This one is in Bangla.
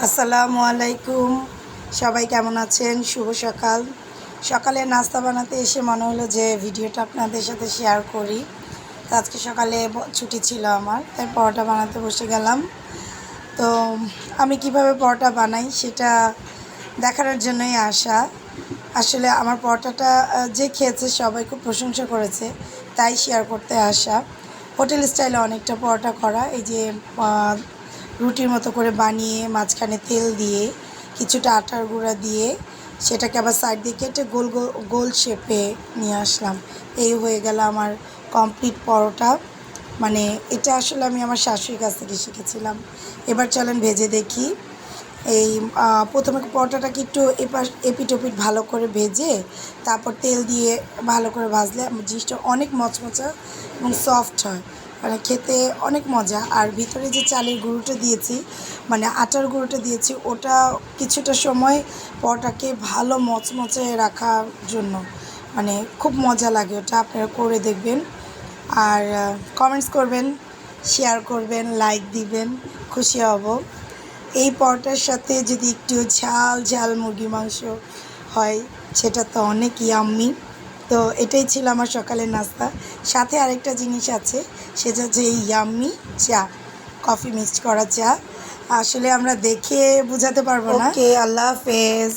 আসসালামু আলাইকুম। সবাই কেমন আছেন? শুভ সকাল। সকালে নাস্তা বানাতে এসে মনে হলো যে ভিডিওটা আপনাদের সাথে শেয়ার করি। তো আজকে সকালে ছুটি ছিল আমার, তাই পরোটা বানাতে বসে গেলাম। তো আমি কিভাবে পরোটা বানাই সেটা দেখানোর জন্যই আসা। আসলে আমার পরোটাটা যে খেয়েছে সবাই খুব প্রশংসা করেছে, তাই শেয়ার করতে আসা। হোটেল স্টাইলে অনেকটা পরোটা করা, এই যে রুটির মতো করে বানিয়ে মাঝখানে তেল দিয়ে কিছুটা আটার গুঁড়া দিয়ে সেটাকে আবার সাইড দিয়ে কেটে গোল গোল গোল শেপে নিয়ে আসলাম। এই হয়ে গেল আমার কমপ্লিট পরোটা। মানে এটা আসলে আমি আমার শাশুড়ির কাছ থেকে শিখেছিলাম। এবার চলেন ভেজে দেখি। এই প্রথমে পরোটাটাকে একটু এপিট ওপিট ভালো করে ভেজে তারপর তেল দিয়ে ভালো করে ভাজলে জিনিসটা অনেক মচমচা এবং সফট হয়, মানে খেতে অনেক মজা। আর ভিতরে যে চালের গুঁড়োটা দিয়েছি, মানে আটার গুঁড়োটা দিয়েছি, ওটা কিছুটা সময় পরোটাকে ভালো মচমচে রাখার জন্য, মানে খুব মজা লাগে। ওটা আপনারা করে দেখবেন আর কমেন্টস করবেন, শেয়ার করবেন, লাইক দিবেন, খুশি হব। এই পরোটার সাথে যদি একটু ঝাল ঝাল মুরগি মাংস হয় সেটা তো অনেক ইয়াম্মি। তো এটাই ছিল আমার সকালের নাস্তা। সাথে আরেকটা জিনিস আছে, সেটা হচ্ছে এই ইয়াম্মি চা, কফি মিক্সড করা চা। আসলে আমরা দেখে বোঝাতে পারবো না। ওকে, আল্লাহ হাফেজ।